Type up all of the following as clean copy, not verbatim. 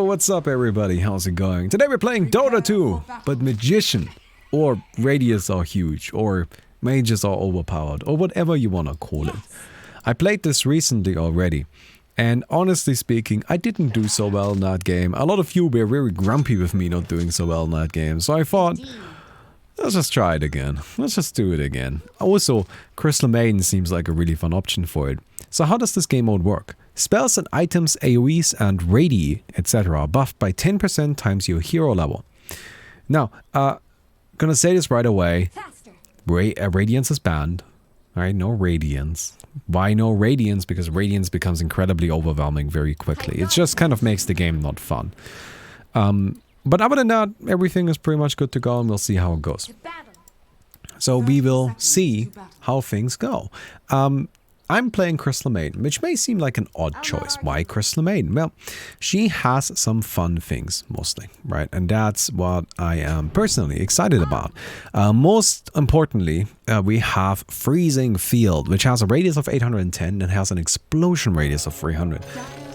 what's up everybody? How's it going? Today we're playing Dota 2, but Magician, or Radius are huge, or Mages are overpowered, or whatever you wanna call it. I played this recently already, and honestly speaking, I didn't do so well in that game. A lot of you were very grumpy with me not doing so well in that game, so I thought, let's just try it again. Let's just do it again. Also, Crystal Maiden seems like a really fun option for it. So how does this game mode work? Spells and items, AoEs and radii, etc. are buffed by 10% times your hero level. Now, gonna say this right away. Radiance is banned. Alright, no Radiance. Why no Radiance? Because Radiance becomes incredibly overwhelming very quickly. It just kind of makes the game not fun. But other than that, everything is pretty much good to go, and we'll see how it goes. So we will see how things go. I'm playing Crystal Maiden, which may seem like an odd choice. Why Crystal Maiden? Well, she has some fun things, mostly, right? And that's what I am personally excited about. Most importantly, we have Freezing Field, which has a radius of 810 and has an explosion radius of 300.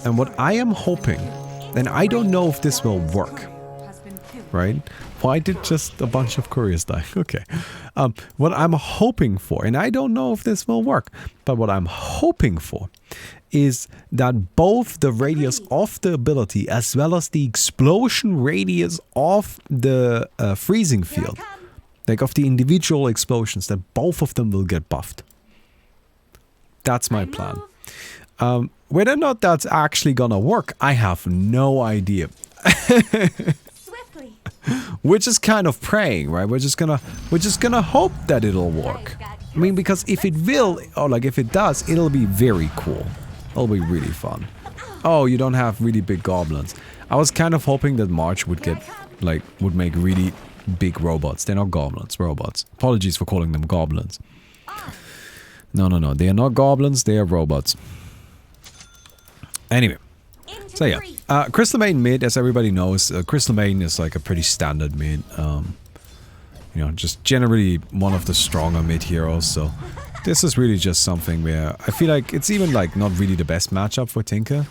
And what I am hoping, and I don't know if this will work, right? Why did just a bunch of couriers die? Okay. What I'm hoping for, and I don't know if this will work, but what I'm hoping for is that both the radius of the ability as well as the explosion radius of the freezing field, like of the individual explosions, that both of them will get buffed. That's my plan. Whether or not that's actually gonna work, I have no idea. We're just kind of praying, right? We're just gonna hope that it'll work. I mean, because if it will, or like if it does, it'll be very cool. It'll be really fun. Oh, you don't have really big goblins. I was kind of hoping that March would get, like, would make really big robots. They're not goblins, robots. Apologies for calling them goblins. No, they are not goblins, they are robots. Anyway. So yeah, Crystal Maiden mid, as everybody knows, Crystal Maiden is like a pretty standard mid. You know, just generally one of the stronger mid heroes, so this is really just something where I feel like it's even like not really the best matchup for Tinker.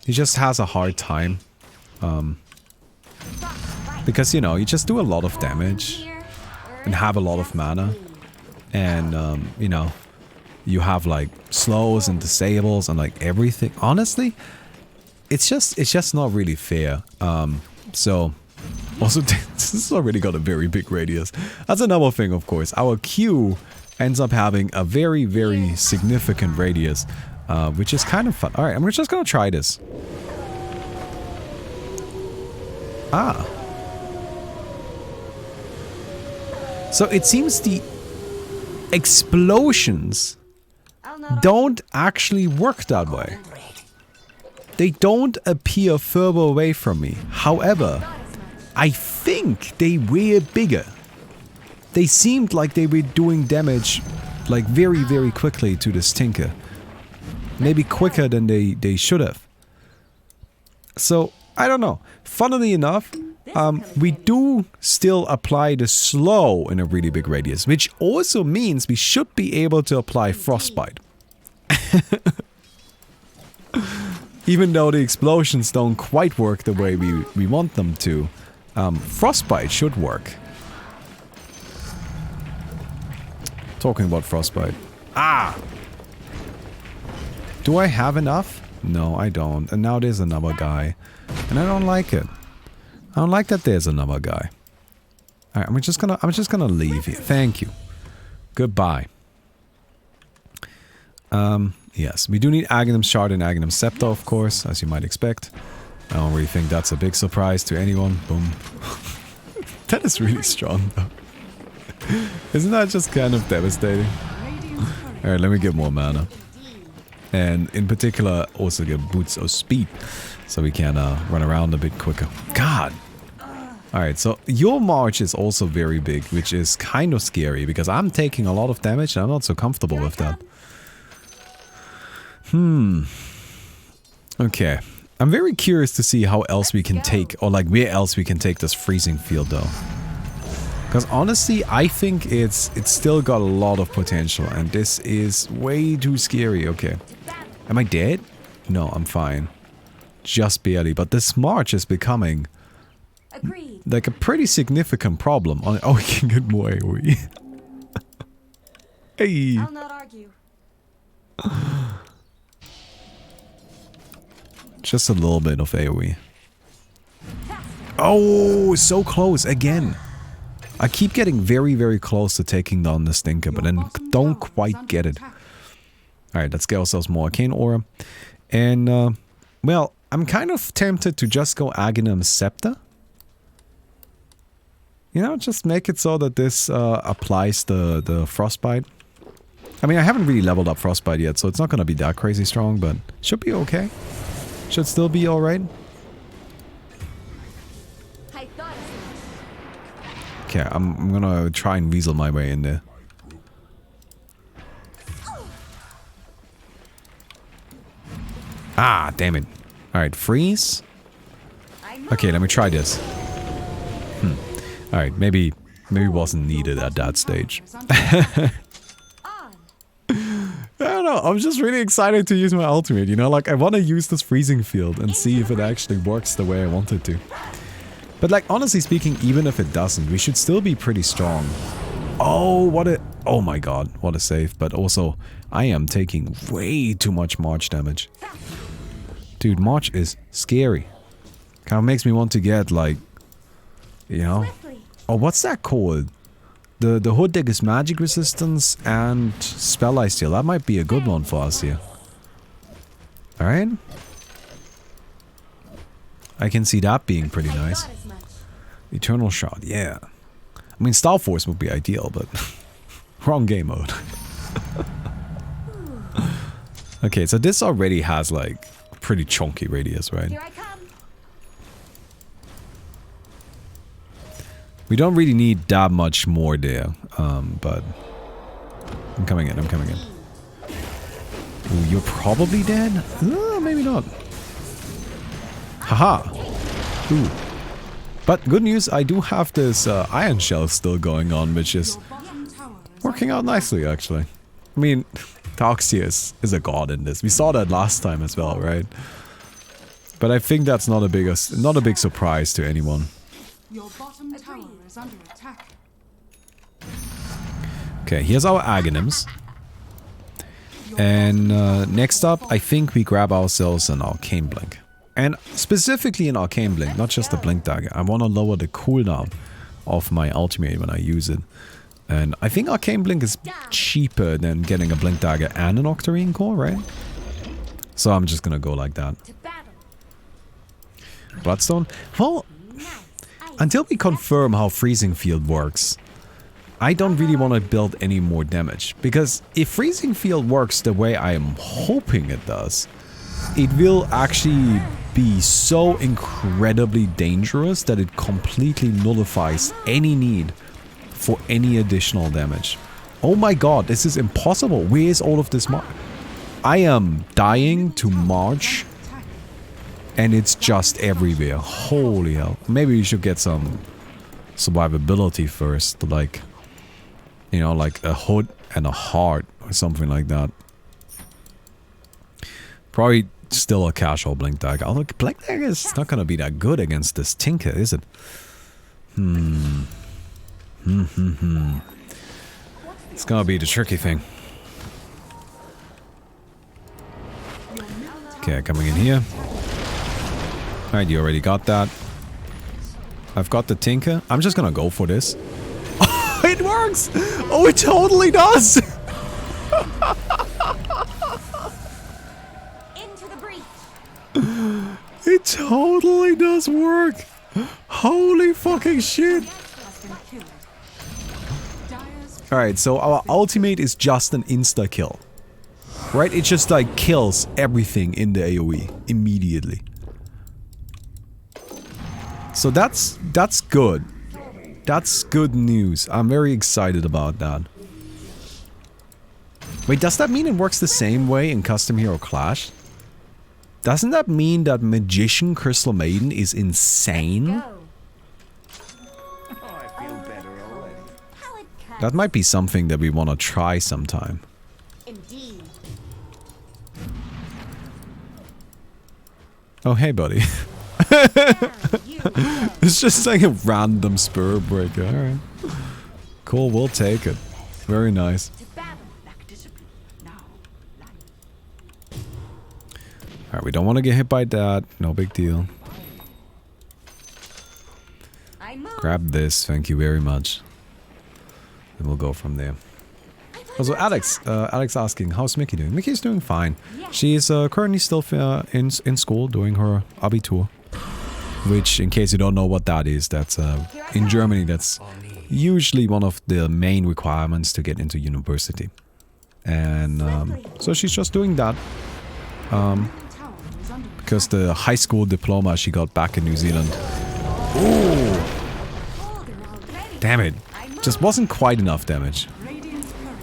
He just has a hard time. Because, you know, you just do a lot of damage and have a lot of mana. And, you know, you have like slows and disables and like everything. Honestly, it's just not really fair. So also this has already got a very big radius. That's another thing, of course. Our Q ends up having a very, very significant radius, which is kind of fun. All right, I'm just gonna try this. So it seems the explosions don't actually work that way. They don't appear further away from me. However, I think they were bigger. They seemed like they were doing damage like very, very quickly to this Tinker. Maybe quicker than they should have. So, I don't know. Funnily enough, we do still apply the slow in a really big radius, which also means we should be able to apply Frostbite. Even though the explosions don't quite work the way we want them to, Frostbite should work. Talking about Frostbite. Do I have enough? No, I don't. And now there's another guy. And I don't like it. I don't like that there's another guy. Alright, I'm just gonna leave here. Thank you. Goodbye. Yes, we do need Aghanim Shard and Aghanim Scepter, of course, as you might expect. I don't really think that's a big surprise to anyone. Boom. That is really strong, though. Isn't that just kind of devastating? Alright, let me get more mana. And in particular, also get boots of speed, so we can run around a bit quicker. God! Alright, so your March is also very big, which is kind of scary, because I'm taking a lot of damage and I'm not so comfortable with that. Okay. I'm very curious to see how else we can take, or like where else we can take this freezing field though. Because honestly, I think it's still got a lot of potential, and this is way too scary. Okay. Am I dead? No, I'm fine. just barely. But this March is becoming like a pretty significant problem. Oh, we can get more AoE. Hey. I'll not argue. Just a little bit of AoE. Oh, so close again. I keep getting very, very close to taking down the Stinker, but then don't quite get it. Alright, let's get ourselves more Arcane Aura. And, well, I'm kind of tempted to just go Aghanim Scepter. You know, just make it so that this applies the Frostbite. I mean, I haven't really leveled up Frostbite yet, so it's not going to be that crazy strong, but should be okay. Should still be alright. Okay, I'm gonna try and weasel my way in there. Ah, damn it. Alright, freeze. Okay, let me try this. Alright, maybe wasn't needed at that stage. I don't know, I'm just really excited to use my ultimate, you know? Like, I want to use this freezing field and see if it actually works the way I want it to. But like, honestly speaking, even if it doesn't, we should still be pretty strong. Oh, what a... Oh my god, what a save. But also, I am taking way too much March damage. Dude, March is scary. Kind of makes me want to get, like... You know? Oh, what's that called? The hood deck is magic resistance and spell ice steal. That might be a good one for us here. Alright. I can see that being pretty nice. Eternal Shot, yeah. I mean, Star Force would be ideal, but... wrong game mode. Okay, so this already has, like, a pretty chunky radius, right? Here I come. We don't really need that much more there, but... I'm coming in, I'm coming in. Ooh, you're probably dead? Maybe not. Haha! Ooh. But good news, I do have this Iron Shell still going on, which is working out nicely, actually. I mean, Tarxius is a god in this. We saw that last time as well, right? But I think that's not a big surprise to anyone. Your bottom tower is under attack. Okay, here's our Aghanims. And next up, I think we grab ourselves an Arcane Blink. And specifically an Arcane Blink, not just a Blink Dagger. I want to lower the cooldown of my ultimate when I use it. And I think Arcane Blink is cheaper than getting a Blink Dagger and an Octarine Core, right? So I'm just gonna go like that. Bloodstone? Well, until we confirm how Freezing Field works, I don't really want to build any more damage. Because if Freezing Field works the way I am hoping it does, it will actually be so incredibly dangerous that it completely nullifies any need for any additional damage. Oh my god, this is impossible. Where is all of this March? I am dying to March and it's just everywhere. Holy hell. Maybe we should get some survivability first, like, you know, like a hood and a heart or something like that. Probably still a casual Blink Dagger. Although Blink Dagger is not gonna be that good against this Tinker, is it? It's gonna be the tricky thing. Okay, coming in here. Alright, you already got that. I've got the Tinker. I'm just gonna go for this. Oh, it works! Oh, it totally does! It totally does work! Holy fucking shit! Alright, so our ultimate is just an insta-kill. Right? It just like kills everything in the AoE immediately. So that's good. That's good news. I'm very excited about that. Wait, does that mean it works the same way in Custom Hero Clash? Doesn't that mean that Magician Crystal Maiden is insane? That might be something that we want to try sometime. Indeed. Oh, hey, buddy. It's just like a random spur breaker. Alright. Cool, we'll take it. Very nice. Alright, we don't want to get hit by that. No big deal. Grab this, thank you very much. And we'll go from there. Also, Alex asking, how's Mickey doing? Mickey's doing fine. She's currently still in school doing her Abitur. Which, in case you don't know what that is, that's in Germany, that's usually one of the main requirements to get into university. And so she's just doing that. Because the high school diploma she got back in New Zealand. Ooh! Damn it. Just wasn't quite enough damage.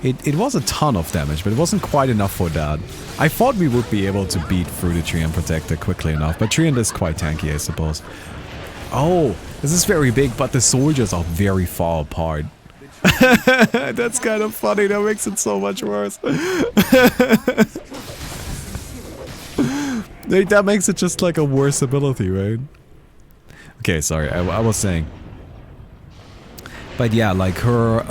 It was a ton of damage, but it wasn't quite enough for that. I thought we would be able to beat through the Treant Protector quickly enough, but Treant is quite tanky, I suppose. Oh, this is very big, but the soldiers are very far apart. That's kind of funny, that makes it so much worse. That makes it just like a worse ability, right? Okay, sorry, I was saying. But yeah, like her,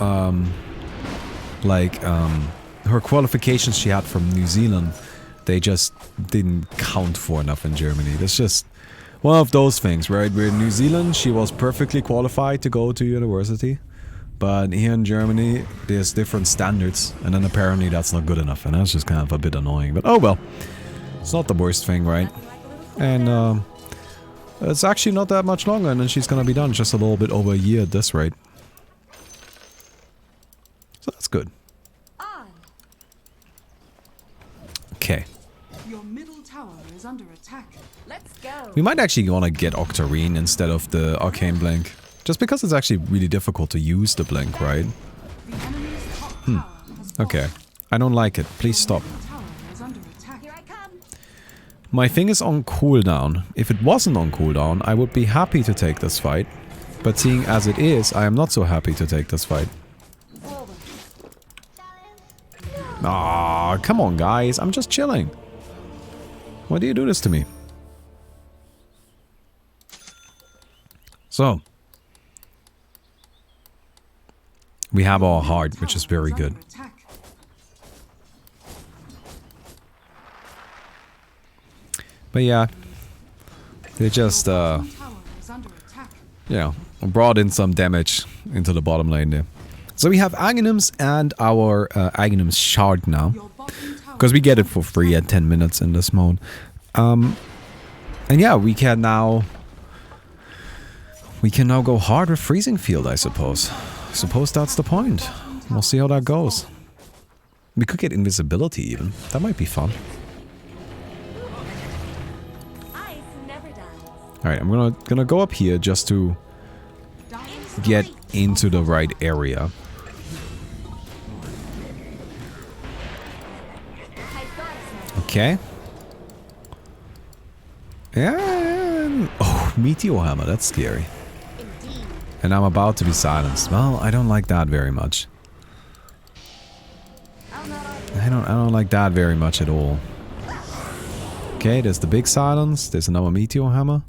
her qualifications she had from New Zealand, they just didn't count for enough in Germany. That's just one of those things, right? Where in New Zealand, she was perfectly qualified to go to university. But here in Germany, there's different standards. And then apparently that's not good enough. And that's just kind of a bit annoying. But oh well. It's not the worst thing, right? And it's actually not that much longer. And then she's gonna be done. Just a little bit over a year at this rate. So that's good. Okay. Your middle tower is under attack. Let's go. We might actually want to get Octarine instead of the Arcane Blink. Just because it's actually really difficult to use the Blink, right? The enemy's top tower has fallen. Okay. I don't like it. Please stop. Your tower is under attack. Here I come. My thing is on cooldown. If it wasn't on cooldown, I would be happy to take this fight. But seeing as it is, I am not so happy to take this fight. Aw, come on guys, I'm just chilling. Why do you do this to me? So. We have our heart, which is very good. But yeah. They just, you know, brought in some damage into the bottom lane there. So we have Aghanim's and our Aghanim's shard now. Because we get it for free at 10 minutes in this mode. And yeah, we can now go hard with Freezing Field, I suppose. I suppose that's the point. We'll see how that goes. We could get invisibility even. That might be fun. Alright, I'm gonna go up here just to get into the right area. Okay. And oh, Meteor Hammer, that's scary. And I'm about to be silenced. Well, I don't like that very much. I don't like that very much at all. Okay, there's the big silence. There's another Meteor Hammer.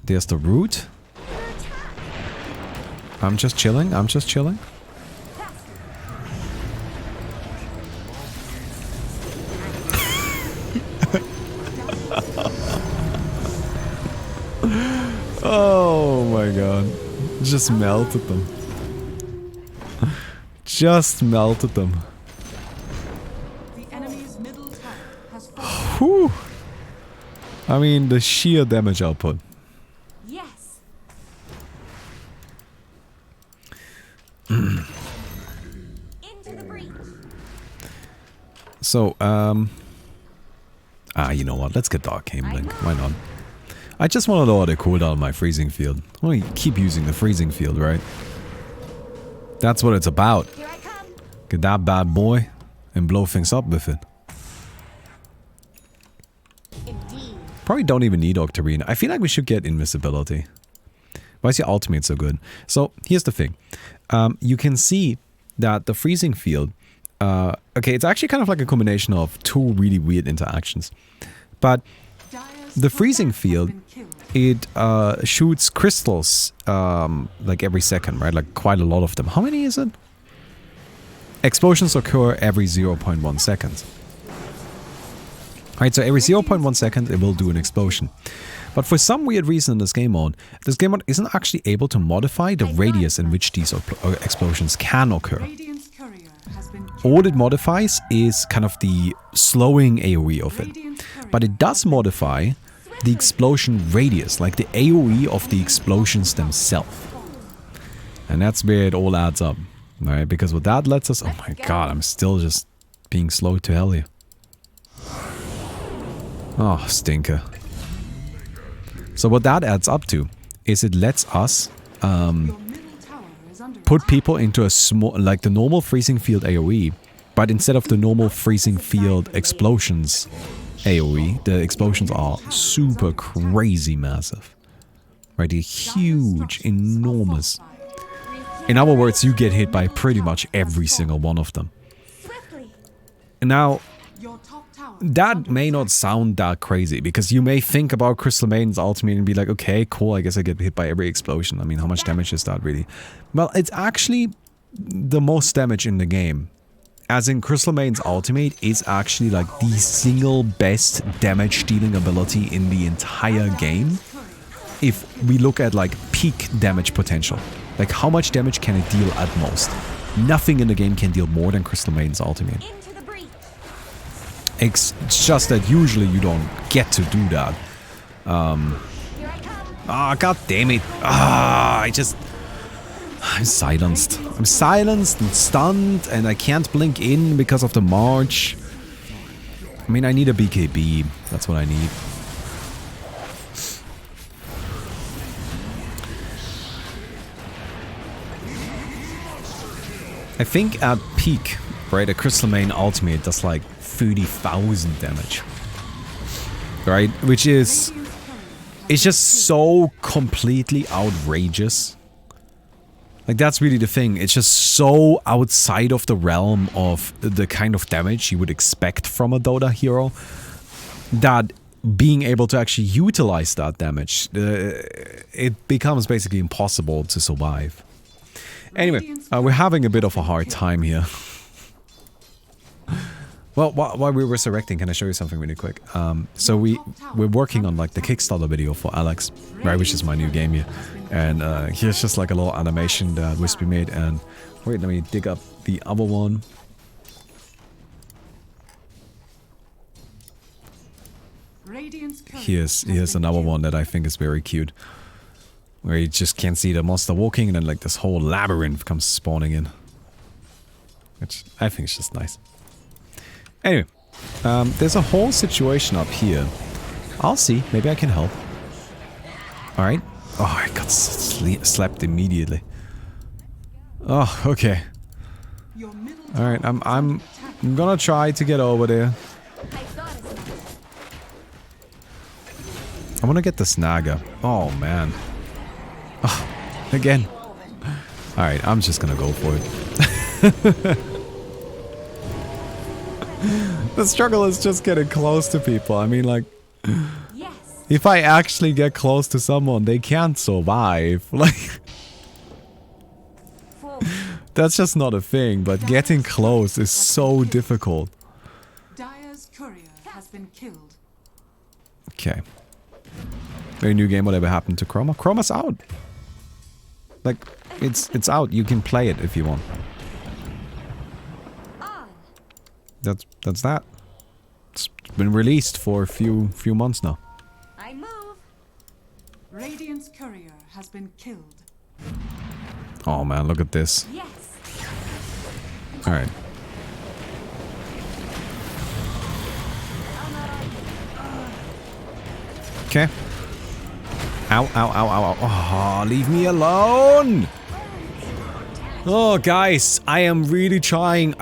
There's the root. I'm just chilling. I'm just chilling. Oh my god. Just melted them. Just melted them. The enemy's middle tower has fallen. Whew. I mean, the sheer damage output. Yes. Mm. Into the breach. So, you know what? Let's get the Arcane Blink. Why not? I just want to lower the cooldown of my Freezing Field. I want to keep using the Freezing Field, right? That's what it's about. Here I come. Get that bad boy and blow things up with it. Indeed. Probably don't even need Octarine. I feel like we should get Invisibility. Why is your ultimate so good? So, here's the thing. You can see that the Freezing Field... okay, it's actually kind of like a combination of two really weird interactions. But the freezing field, it shoots crystals like every second, right? Like quite a lot of them. How many is it? Explosions occur every 0.1 seconds. Right, so every 0.1 second it will do an explosion. But for some weird reason in this game mode isn't actually able to modify the radius in which these explosions can occur. Radiant's courier has been killed. All it modifies is kind of the slowing AoE of it. But it does modify the explosion radius, like the AoE of the explosions themselves. And that's where it all adds up, right? Because what that lets us... Oh my god, I'm still just being slow to hell here. Oh, stinker. So what that adds up to is it lets us put people into a small, like the normal freezing field AoE, but instead of the normal freezing field explosions AoE, the explosions are super crazy massive. Right, they're huge, enormous. In other words, you get hit by pretty much every single one of them. Swiftly. Now, Your top tower that may not sound that crazy, because you may think about Crystal Maiden's ultimate and be like, okay, cool, I guess I get hit by every explosion. I mean, how much damage is that really? Well, it's actually the most damage in the game. As in, Crystal Maiden's ultimate is actually like the single best damage dealing ability in the entire game. If we look at like peak damage potential. Like how much damage can it deal at most? Nothing in the game can deal more than Crystal Maiden's ultimate. Into the breach. It's just that usually you don't get to do that. Here I come. Ah, god damn it. Ah, I'm silenced. I'm silenced and stunned, and I can't blink in because of the march. I mean, I need a BKB. That's what I need. I think at peak, right, a Crystal Maiden ultimate does like 30,000 damage. Right? Which is... It's just so completely outrageous. Like, that's really the thing. It's just so outside of the realm of the kind of damage you would expect from a Dota hero, that being able to actually utilize that damage, it becomes basically impossible to survive. Anyway, we're having a bit of a hard time here. Well, while we're resurrecting, can I show you something really quick? So we're working on like the Kickstarter video for Alex, right, which is my new game here. And here's just like a little animation that Wispy made. And wait, let me dig up the other one. Here's another one that I think is very cute. Where you just can't see the monster walking and then like this whole labyrinth comes spawning in. Which I think is just nice. Anyway, there's a whole situation up here. I'll see. Maybe I can help. Alright. Oh, I got slapped immediately. Oh, okay. Alright, I'm gonna try to get over there. I wanna get the snagger. Oh, man. Oh, again. Alright, I'm just gonna go for it. The struggle is just getting close to people. I mean, like, Yes. if I actually get close to someone, they can't survive. Like, that's just not a thing, but getting close is so difficult. Dire's courier has been killed. Okay. Very new game, whatever happened to Chroma? Chroma's out. Like, it's out. You can play it if you want. That's that. It's been released for a few months now. I move. Radiant's courier has been killed. Oh man, look at this. Yes. Alright. Okay. Ow, ow, ow, ow, ow. Oh, leave me alone! Oh, guys, I am really trying.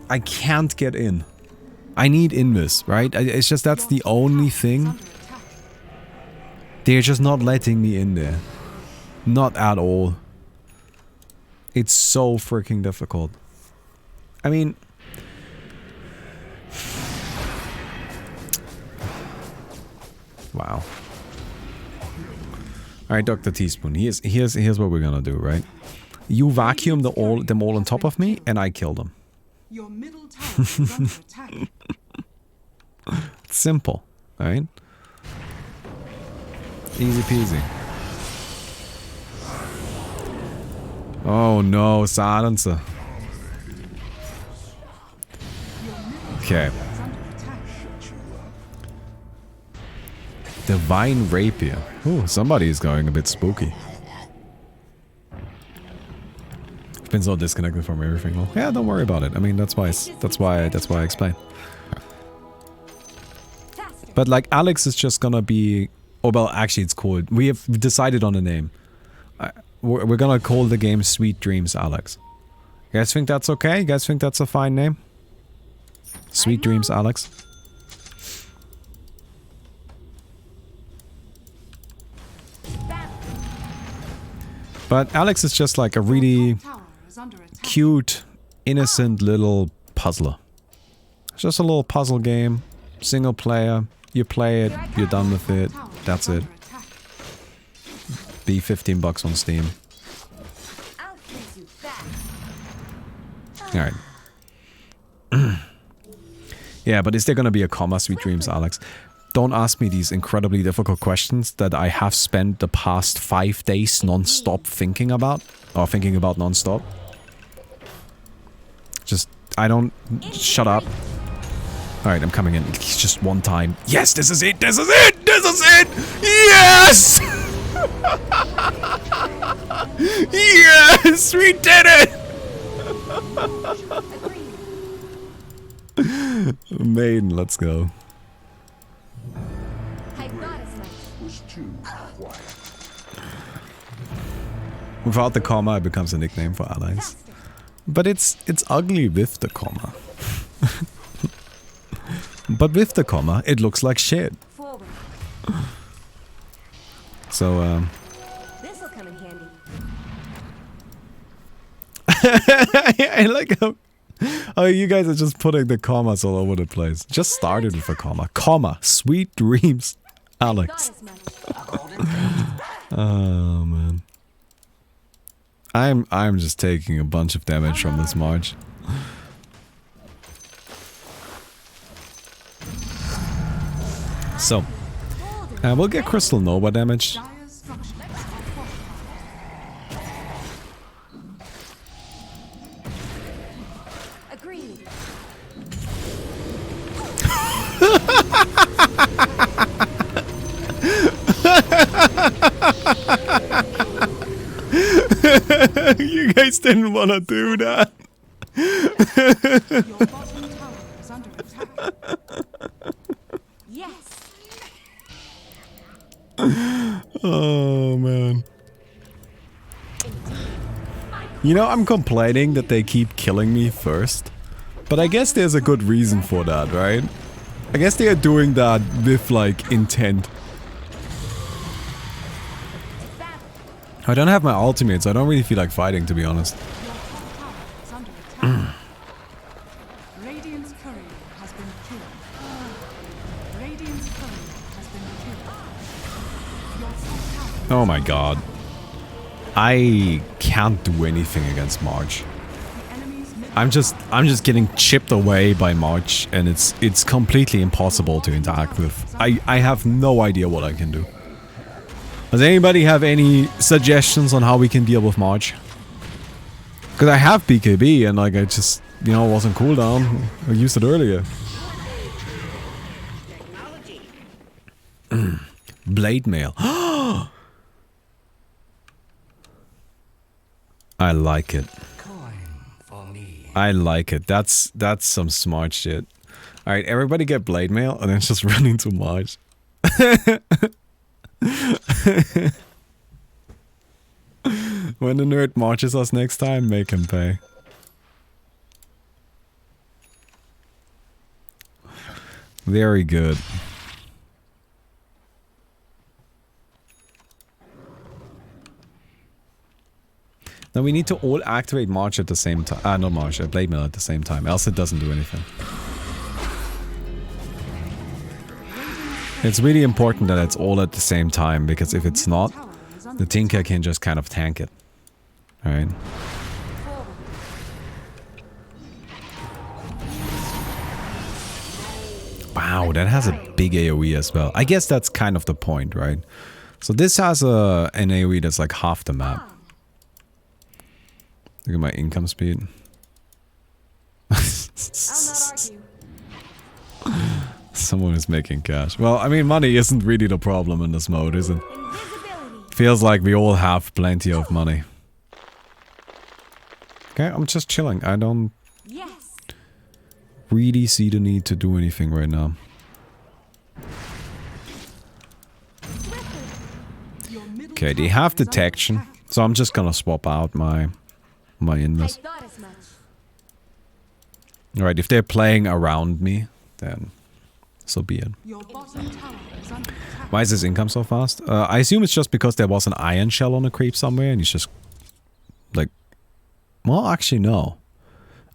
I can't get in. I need invis, right? It's just that's the only thing. They're just not letting me in there. Not at all. It's so freaking difficult. I mean... Wow. Alright, Dr. Teaspoon, here's what we're gonna do, right? You vacuum them all on top of me, and I kill them. Your middle tower is under attack. It's simple, right? Easy peasy. Oh no, silencer. Okay. Divine Rapier. Ooh, somebody is going a bit spooky. I've been so disconnected from everything. Well, yeah, don't worry about it. I mean, that's why I explain. But like, Alex is just gonna be... Oh, well, actually, it's called... We have decided on a name. We're gonna call the game Sweet Dreams Alex. You guys think that's okay? You guys think that's a fine name? Sweet Dreams Alex? But Alex is just like a really cute, innocent little puzzler. It's just a little puzzle game, single player. You play it, you're done with it, that's it. Be $15 on Steam. Alright. Yeah, but is there gonna be a comma, Sweet Dreams, Alex? Don't ask me these incredibly difficult questions that I have spent the past 5 days non-stop thinking about. Or thinking about non-stop. Just, I don't... Shut up. Alright, I'm coming in. Just one time. Yes, this is it! This is it! This is it! Yes! Yes! We did it! Maiden, let's go. Without the comma, it becomes a nickname for allies. But it's ugly with the comma. But with the comma, it looks like shit. So, This'll come in handy. I like how... Oh, you guys are just putting the commas all over the place. Just started with a comma. Comma. Sweet Dreams, Alex. Oh, man. I'm just taking a bunch of damage from this march. So, we'll get Crystal Nova damage. Agreed. You guys didn't want to do that. Your bottom tower is under attack. Yes. Oh, man. You know, I'm complaining that they keep killing me first. But I guess there's a good reason for that, right? I guess they are doing that with, like, intent. I don't have my ultimate, so I don't really feel like fighting, to be honest. Radiant's courier has been killed. Radiant's courier has been killed. Your top tower Oh my god. I can't do anything against March. I'm just getting chipped away by March, and it's completely impossible to interact with. I have no idea what I can do. Does anybody have any suggestions on how we can deal with March? Because I have BKB and like I just, you know, wasn't cooldown. I used it earlier. Blade mail. I like it. I like it. That's some smart shit. Alright, everybody get blade mail and then just run into March. When the nerd marches us next time, make him pay. Very good. Now we need to all activate March at the same time. Not March, Blade Mail at the same time, else it doesn't do anything. It's really important that it's all at the same time, because if it's not, the Tinker can just kind of tank it. Alright. Wow, that has a big AoE as well. I guess that's kind of the point, right? So this has an AoE that's like half the map. Look at my income speed. I'll not argue. Someone is making cash. Well, I mean, money isn't really the problem in this mode, is it? Invisibility. Feels like we all have plenty of money. Okay, I'm just chilling. I don't Yes. really see the need to do anything right now. Okay, they have detection, so I'm just gonna swap out my I invest. thought as much. Alright, if they're playing around me, then so be it. Your bottom tower is under attack. Why is his income so fast? I assume it's just because there was an iron shell on a creep somewhere and he's just like... Well, actually no.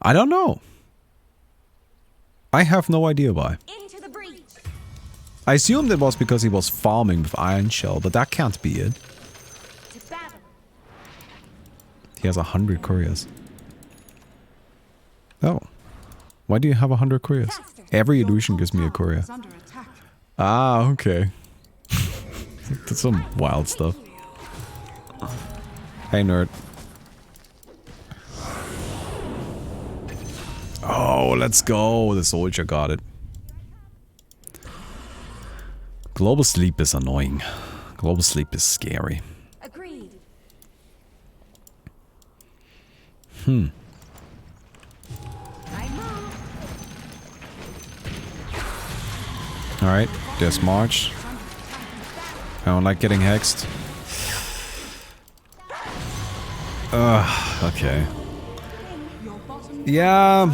I don't know. I have no idea why. Into the breach. I assumed it was because he was farming with iron shell, but that can't be it. To battle. He has 100 couriers. Oh. Why do you have 100 couriers? Faster. Every Your illusion top gives me a tower courier. is under attack. Ah, okay. That's some wild stuff. Hey, nerd. Oh, let's go. The soldier got it. Global sleep is annoying. Global sleep is scary. Agreed. I move. Alright, there's March. I don't like getting hexed. Okay. Your bottom Yeah.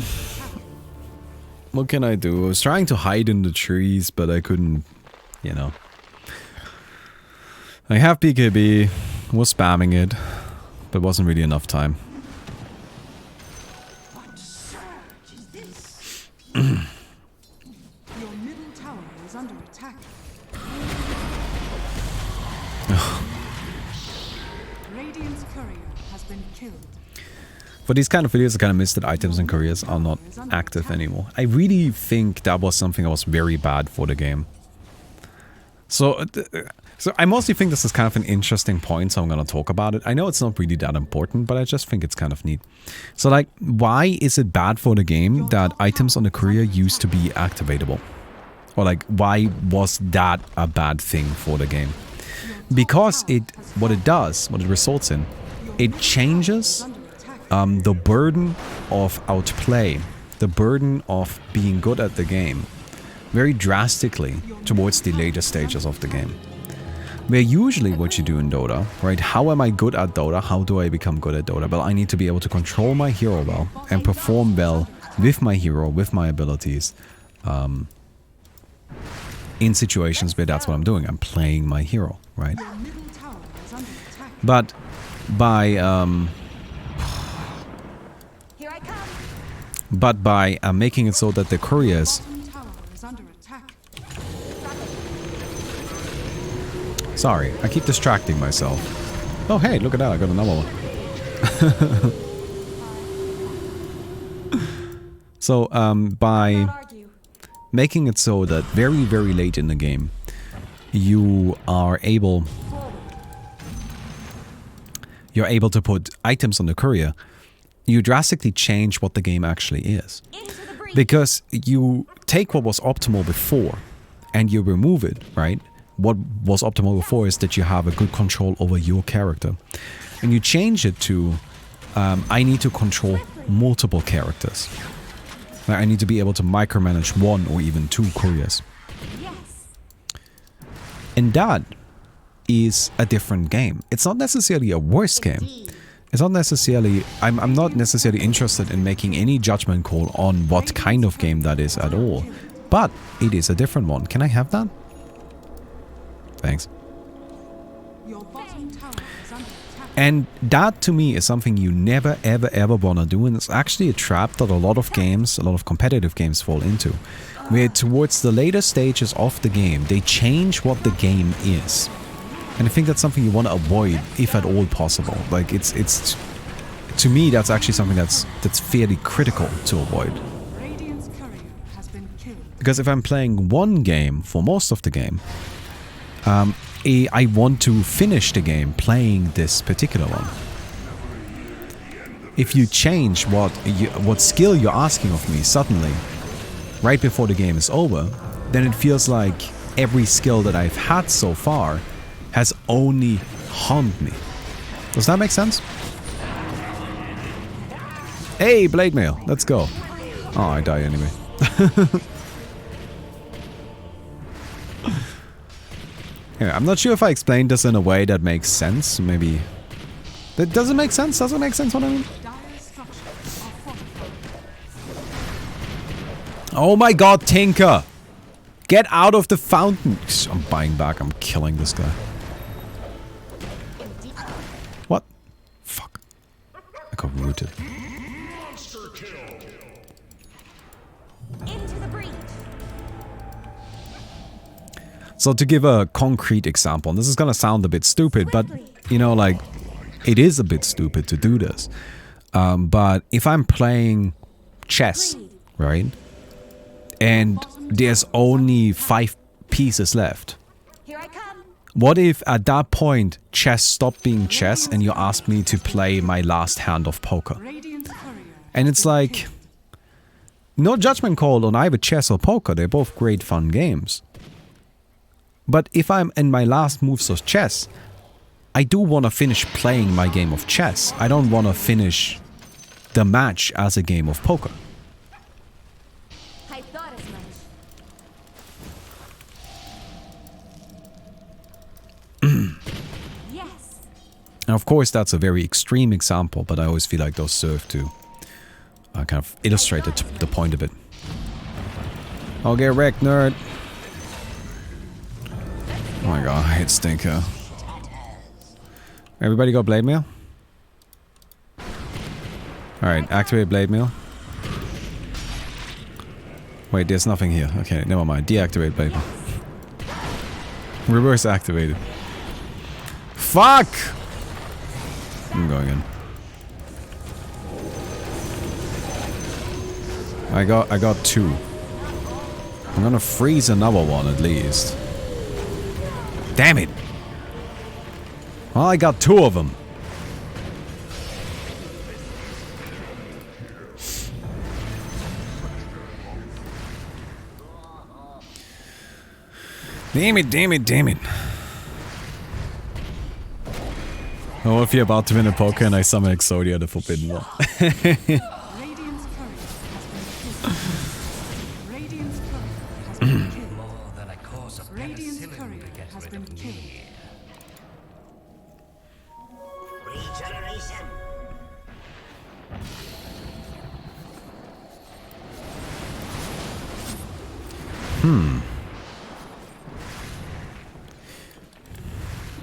What can I do? I was trying to hide in the trees, but I couldn't, you know. I have BKB, was spamming it, but wasn't really enough time. Your middle tower is under attack. Radiant's courier has been killed. For these kind of videos, I kind of miss that items and couriers are not active anymore. I really think that was something that was very bad for the game. So I mostly think this is kind of an interesting point, so I'm gonna talk about it. I know it's not really that important, but I just think it's kind of neat. So like, why is it bad for the game that items on the courier used to be activatable? Or like, why was that a bad thing for the game? Because what it results in, it changes the burden of outplay, the burden of being good at the game, very drastically towards the later stages of the game. Where usually what you do in Dota, right? How am I good at Dota? How do I become good at Dota? Well, I need to be able to control my hero well and perform well with my hero, with my abilities, in situations where that's what I'm doing. I'm playing my hero, right? Your middle tower is under attack. But by Here I come. but by making it so that the couriers... Bottom tower is under attack. Sorry, I keep distracting myself. Oh hey, look at that, I got another one. So, by Not argue. making it so that very, very late in the game, you are able... You're able to put items on the courier, you drastically change what the game actually is. Into the breach. Because you take what was optimal before and you remove it, right? What was optimal before is that you have a good control over your character. And you change it to, I need to control multiple characters. I need to be able to micromanage one or even two couriers. Yes. And that is a different game. It's not necessarily a worse game. It's not necessarily... I'm not necessarily interested in making any judgment call on what kind of game that is at all. But it is a different one. Can I have that? Thanks. Your bottom tower is under attack. And that to me is something you never ever ever wanna do, and it's actually a trap that a lot of games, a lot of competitive games fall into. where towards the later stages of the game, they change what the game is. And I think that's something you want to avoid, if at all possible. Like, it's to me, that's actually something that's fairly critical to avoid. Radiant's courier has been killed. Because if I'm playing one game for most of the game, I want to finish the game playing this particular one. If you change what skill you're asking of me suddenly, right before the game is over, then it feels like every skill that I've had so far has only harmed me. Does that make sense? Hey, Blade Mail, let's go. Oh, I die anyway. Yeah, I'm not sure if I explained this in a way that makes sense. Maybe... Does it make sense? Does it make sense what I mean? Dire structures are fortified. Oh my god, Tinker! Get out of the fountain! I'm buying back. I'm killing this guy. What? Fuck. I got rooted. Into the breach. So to give a concrete example, and this is gonna sound a bit stupid, but you know, like, it is a bit stupid to do this. But if I'm playing chess, right, and there's only 5 pieces left, Here I come. what if at that point chess stopped being chess and you asked me to play my last hand of poker? Radiant's courier. And it's like, no judgment call on either chess or poker, they're both great fun games. But if I'm in my last moves of chess, I do want to finish playing my game of chess. I don't want to finish the match as a game of poker. I thought as much. Yes. And of course, that's a very extreme example, but I always feel like those serve to kind of illustrate the point a bit. I'll get wrecked, nerd. Oh my god, I hate Stinker. Everybody got Blade Mail? Alright, activate Blade Mail. Wait, there's nothing here. Okay, never mind. Deactivate Blade Mail. Reverse activated. Fuck! I'm going in. I got 2. I'm gonna freeze another one at least. Damn it! Well, I got 2 of them. Damn it, damn it, damn it. Oh, if you're about to win a poker and I summon Exodia, the Forbidden One. Radiant's courier has been killed. Radiant's courier has been killed. More than a course of Radiant's penicillin courier to get has rid been of killed. me. Regeneration.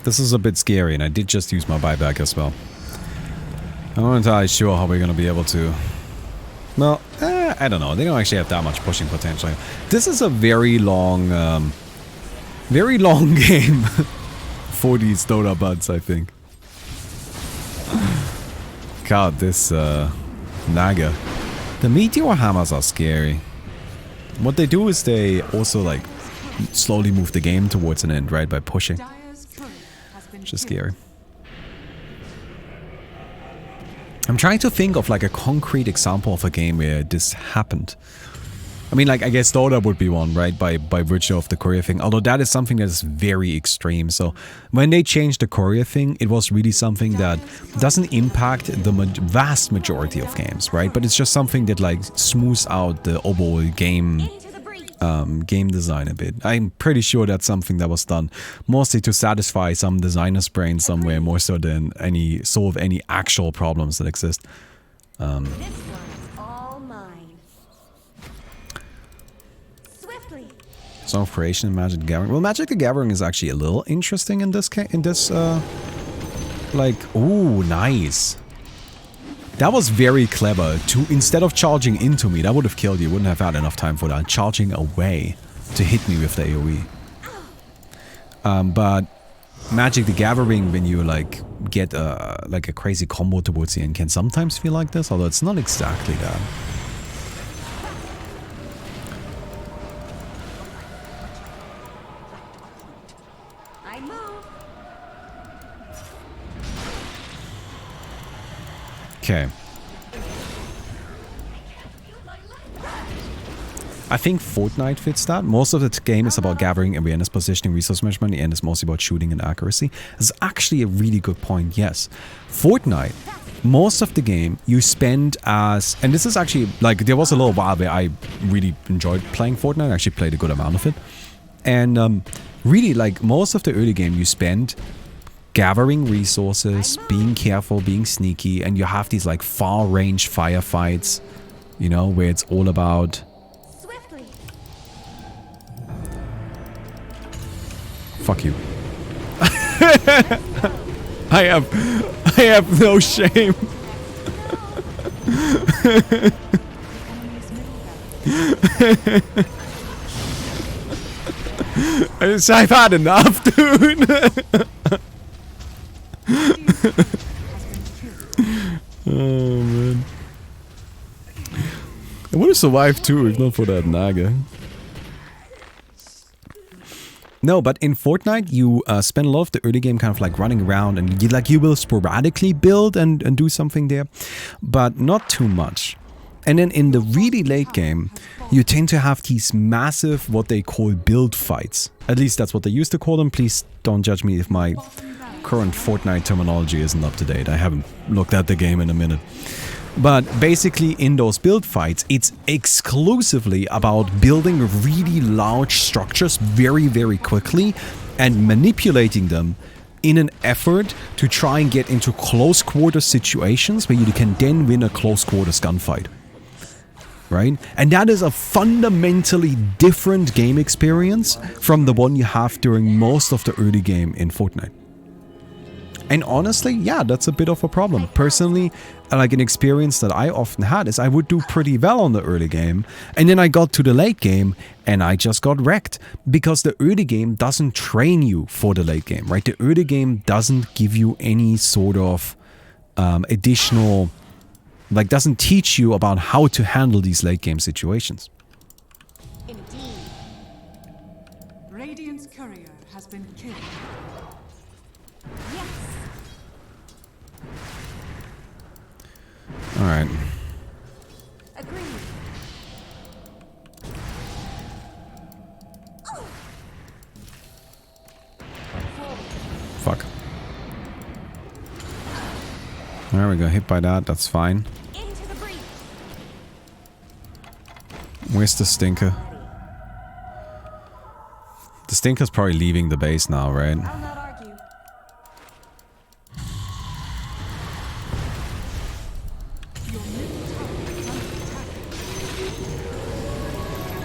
This is a bit scary, and I did just use my buyback as well. I'm not entirely sure how we're gonna be able to... Well, I don't know. They don't actually have that much pushing potential. This is a very long game for these Dota buds, I think. God, this Naga. The meteor hammers are scary. What they do is they also like slowly move the game towards an end, right, by pushing. Dire's courier has been Which is killed. scary. I'm trying to think of like a concrete example of a game where this happened. I mean, like, I guess Dota would be one, right? By virtue of the courier thing. Although that is something that is very extreme. So when they changed the courier thing, it was really something that doesn't impact the vast majority of games, right? But it's just something that like smooths out the overall game Into the breach. game design a bit. I'm pretty sure that's something that was done mostly to satisfy some designer's brain somewhere, more so than solve any actual problems that exist. This one's all mine. Swiftly. Song of Creation and Magic the Gathering. Well, Magic the Gathering is actually a little interesting in this like, ooh, nice. That was very clever. To instead of charging into me, that would have killed you. Wouldn't have had enough time for that. Charging away to hit me with the AoE. But Magic the Gathering, when you like get like a crazy combo towards the end, can sometimes feel like this, although it's not exactly that. I move. Okay. I think Fortnite fits that. Most of the game is about gathering awareness, positioning, resource management. The end is mostly about shooting and accuracy. That's actually a really good point, yes. Fortnite, most of the game you spend as... And this is actually... Like, there was a little while where I really enjoyed playing Fortnite. I actually played a good amount of it. And really, like, most of the early game you spend gathering resources, being careful, being sneaky, and you have these, like, far-range firefights, you know, where it's all about... Swiftly. Fuck you. I have no shame. I've had enough, dude. Oh man. I would have survived too if not for that Naga. No, but in Fortnite, you spend a lot of the early game kind of like running around, and you will sporadically build and do something there, but not too much. And then in the really late game, you tend to have these massive, what they call build fights. At least that's what they used to call them. Please don't judge me if my current Fortnite terminology isn't up to date. I haven't looked at the game in a minute. But basically in those build fights, it's exclusively about building really large structures very, very quickly and manipulating them in an effort to try and get into close quarters situations where you can then win a close quarters gunfight. Right? And that is a fundamentally different game experience from the one you have during most of the early game in Fortnite. And honestly, yeah, that's a bit of a problem. Personally, like an experience that I often had is I would do pretty well on the early game, and then I got to the late game and I just got wrecked because the early game doesn't train you for the late game, right? The early game doesn't give you any sort of additional, like doesn't teach you about how to handle these late game situations. Indeed. Radiant's courier has been killed. Yes. All right. Agreed. Fuck. There we go. Hit by that. That's fine. Into the breach. Where's the stinker? The stinker's probably leaving the base now, right? I'll not argue.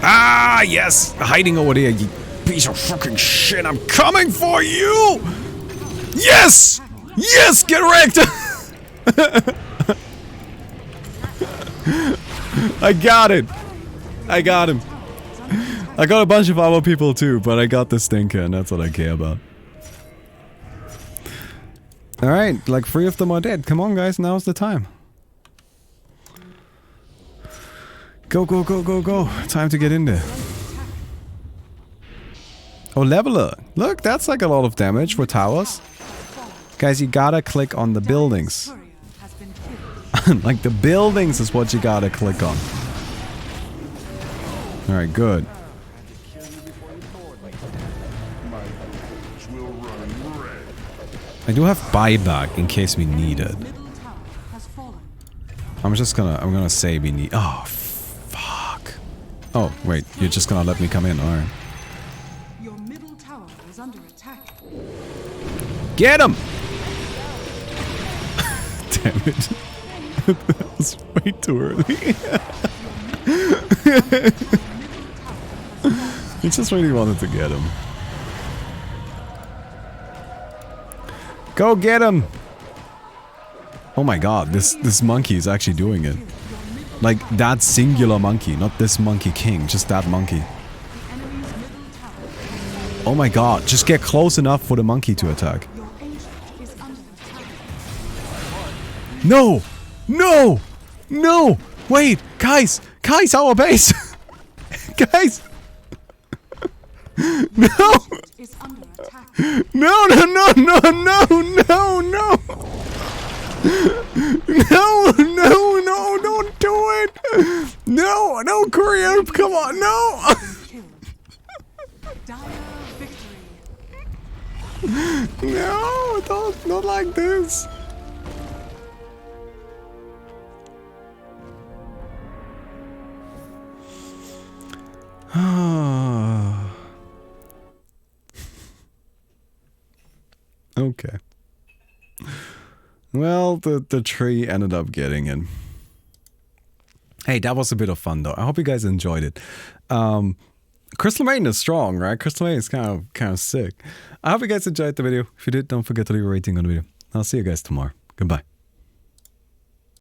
Ah, yes! Hiding over there, you piece of fucking shit. I'm coming for you! Yes! Yes! Get wrecked! I got it! I got him. I got a bunch of other people too, but I got the stinker and that's what I care about. Alright, like 3 of them are dead. Come on guys, now's the time. Go, go, go, go, go. Time to get in there. Oh, leveler. Look, that's like a lot of damage for towers. Guys, you gotta click on the buildings. Courier has been killed. Like the buildings is what you gotta click on. Alright, good. I do have buyback in case we need it. Middle tower has fallen. I'm gonna say we need... Oh, fuck. Oh, wait, you're just gonna let me come in, alright. Your middle tower is under attack. Get him! Damn it. That was way too early. He just really wanted to get him. Go get him! Oh my god, this monkey is actually doing it. Like that singular monkey, not this monkey king, just that monkey. Oh my god, just get close enough for the monkey to attack. No! No! No! Wait! Guys! Guys, our base! Guys! No! No, no, no, no, no, no, no! No, no, no, don't do it! No, no, Korea, come on, no! No, don't, not like this. Okay. Well, the tree ended up getting in. Hey, that was a bit of fun though. I hope you guys enjoyed it. Crystal Maiden is strong, right? Crystal Maiden is kind of sick. I hope you guys enjoyed the video. If you did, don't forget to leave a rating on the video. I'll see you guys tomorrow. Goodbye.